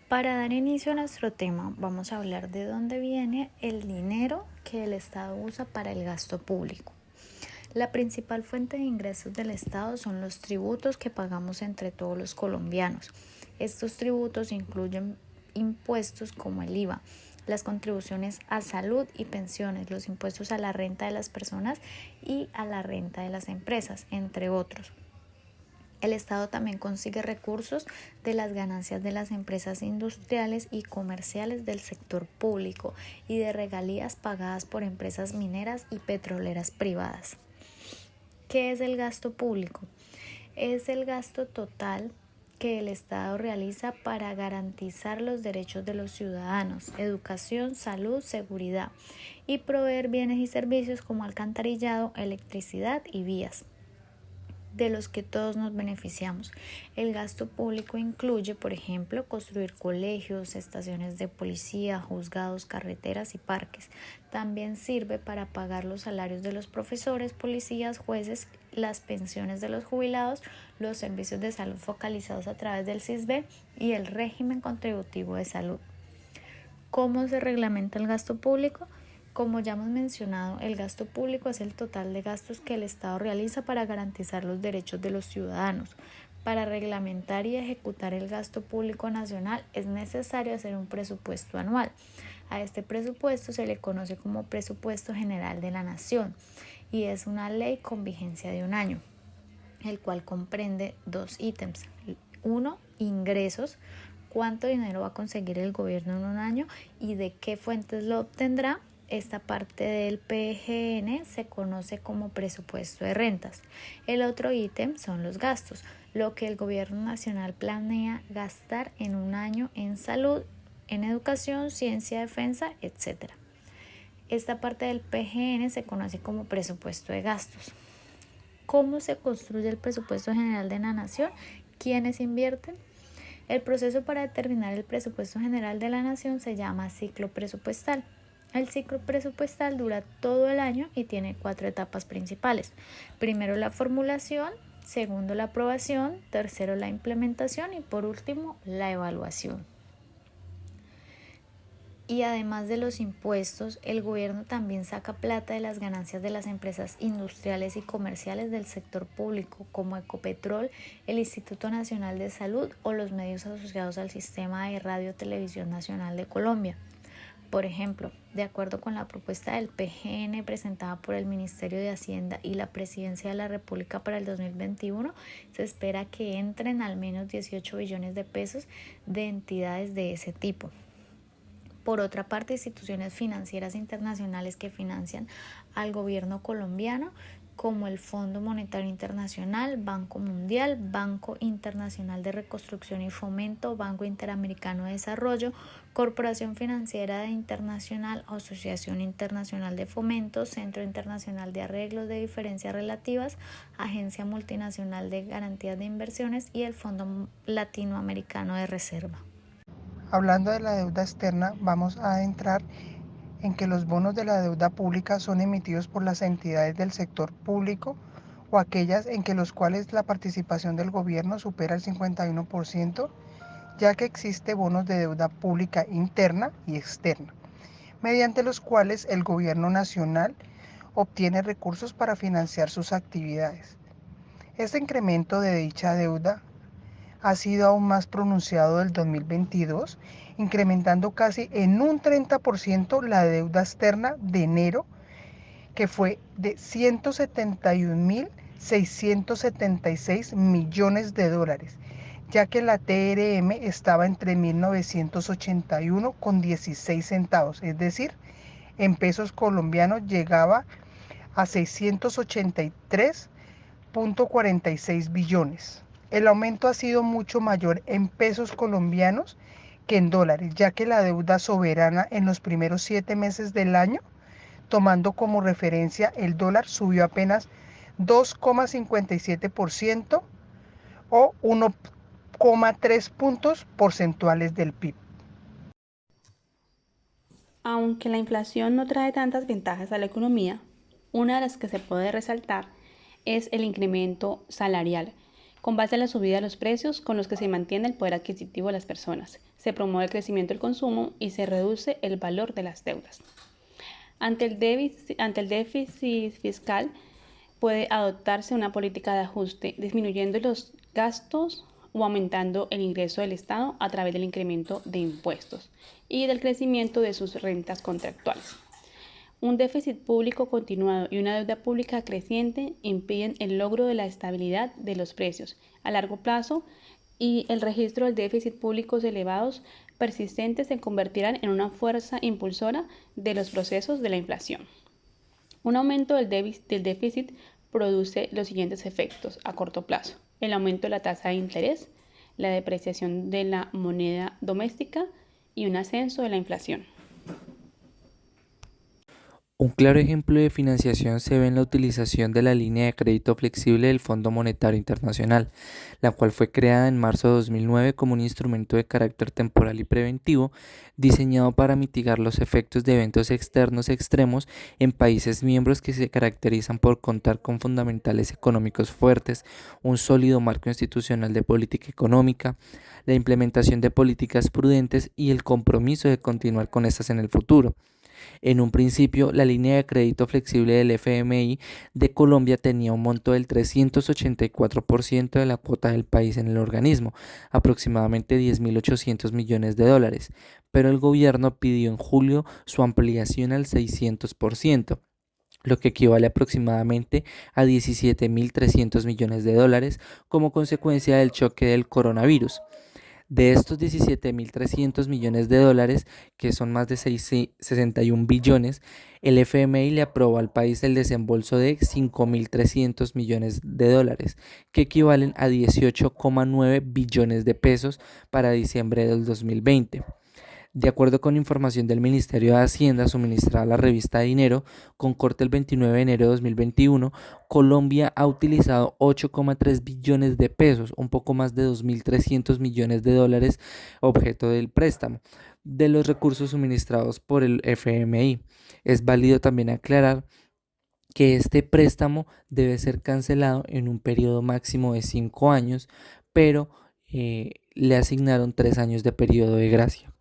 Para dar inicio a nuestro tema, vamos a hablar de dónde viene el dinero que el Estado usa para el gasto público. La principal fuente de ingresos del Estado son los tributos que pagamos entre todos los colombianos. Estos tributos incluyen impuestos como el IVA, las contribuciones a salud y pensiones, los impuestos a la renta de las personas y a la renta de las empresas, entre otros. El Estado también consigue recursos de las ganancias de las empresas industriales y comerciales del sector público y de regalías pagadas por empresas mineras y petroleras privadas. ¿Qué es el gasto público? Es el gasto total que el Estado realiza para garantizar los derechos de los ciudadanos, educación, salud, seguridad y proveer bienes y servicios como alcantarillado, electricidad y vías, de los que todos nos beneficiamos. El gasto público incluye, por ejemplo, construir colegios, estaciones de policía, juzgados, carreteras y parques. También sirve para pagar los salarios de los profesores, policías, jueces, las pensiones de los jubilados, los servicios de salud focalizados a través del SISBE y el régimen contributivo de salud. ¿Cómo se reglamenta el gasto público? Como ya hemos mencionado, el gasto público es el total de gastos que el Estado realiza para garantizar los derechos de los ciudadanos. Para reglamentar y ejecutar el gasto público nacional es necesario hacer un presupuesto anual. A este presupuesto se le conoce como Presupuesto General de la Nación y es una ley con vigencia de un año, el cual comprende dos ítems. 1. Ingresos. ¿Cuánto dinero va a conseguir el gobierno en un año y de qué fuentes lo obtendrá? Esta parte del PGN se conoce como presupuesto de rentas. El otro ítem son los gastos, lo que el gobierno nacional planea gastar en un año en salud, en educación, ciencia, defensa, etc. Esta parte del PGN se conoce como presupuesto de gastos. ¿Cómo se construye el presupuesto general de la nación? ¿Quiénes invierten? El proceso para determinar el presupuesto general de la nación se llama ciclo presupuestal. El ciclo presupuestal dura todo el año y tiene 4 etapas principales. Primero la formulación, segundo la aprobación, tercero la implementación y por último la evaluación. Y además de los impuestos, el gobierno también saca plata de las ganancias de las empresas industriales y comerciales del sector público, como Ecopetrol, el Instituto Nacional de Salud o los medios asociados al Sistema de Radio Televisión Nacional de Colombia. Por ejemplo, de acuerdo con la propuesta del PGN presentada por el Ministerio de Hacienda y la Presidencia de la República para el 2021, se espera que entren al menos 18 billones de pesos de entidades de ese tipo. Por otra parte, instituciones financieras internacionales que financian al gobierno colombiano, como el Fondo Monetario Internacional, Banco Mundial, Banco Internacional de Reconstrucción y Fomento, Banco Interamericano de Desarrollo, Corporación Financiera Internacional, Asociación Internacional de Fomento, Centro Internacional de Arreglos de Diferencias Relativas, Agencia Multinacional de Garantías de Inversiones y el Fondo Latinoamericano de Reserva. Hablando de la deuda externa, vamos a adentrar en que los bonos de la deuda pública son emitidos por las entidades del sector público o aquellas en que los cuales la participación del gobierno supera el 51%, ya que existe bonos de deuda pública interna y externa, mediante los cuales el gobierno nacional obtiene recursos para financiar sus actividades. Este incremento de dicha deuda ha sido aún más pronunciado del 2022, incrementando casi en un 30% la deuda externa de enero, que fue de 171.676 millones de dólares, ya que la TRM estaba entre 1981 con 16 centavos, es decir, en pesos colombianos llegaba a 683.46 billones. El aumento ha sido mucho mayor en pesos colombianos que en dólares, ya que la deuda soberana en los primeros 7 meses del año, tomando como referencia el dólar, subió apenas 2,57% o 1,3 puntos porcentuales del PIB. Aunque la inflación no trae tantas ventajas a la economía, una de las que se puede resaltar es el incremento salarial, con base a la subida de los precios con los que se mantiene el poder adquisitivo de las personas. se promueve el crecimiento del consumo y se reduce el valor de las deudas. Ante el déficit fiscal, puede adoptarse una política de ajuste, disminuyendo los gastos o aumentando el ingreso del Estado a través del incremento de impuestos y del crecimiento de sus rentas contractuales. Un déficit público continuado y una deuda pública creciente impiden el logro de la estabilidad de los precios a largo plazo, y el registro del déficit públicos elevados persistentes se convertirán en una fuerza impulsora de los procesos de la inflación. Un aumento del déficit produce los siguientes efectos a corto plazo: el aumento de la tasa de interés, la depreciación de la moneda doméstica y un ascenso de la inflación. Un claro ejemplo de financiación se ve en la utilización de la línea de crédito flexible del Fondo Monetario Internacional, la cual fue creada en marzo de 2009 como un instrumento de carácter temporal y preventivo, diseñado para mitigar los efectos de eventos externos extremos en países miembros que se caracterizan por contar con fundamentales económicos fuertes, un sólido marco institucional de política económica, la implementación de políticas prudentes y el compromiso de continuar con estas en el futuro. En un principio, la línea de crédito flexible del FMI de Colombia tenía un monto del 384% de la cuota del país en el organismo, aproximadamente 10.800 millones de dólares, pero el gobierno pidió en julio su ampliación al 600%, lo que equivale aproximadamente a 17.300 millones de dólares como consecuencia del choque del coronavirus. De estos 17.300 millones de dólares, que son más de 61 billones, el FMI le aprobó al país el desembolso de 5.300 millones de dólares, que equivalen a 18,9 billones de pesos para diciembre del 2020. De acuerdo con información del Ministerio de Hacienda suministrada a la revista Dinero, con corte el 29 de enero de 2021, Colombia ha utilizado 8,3 billones de pesos, un poco más de 2.300 millones de dólares, objeto del préstamo, de los recursos suministrados por el FMI. Es válido también aclarar que este préstamo debe ser cancelado en un periodo máximo de 5 años, pero le asignaron 3 años de periodo de gracia.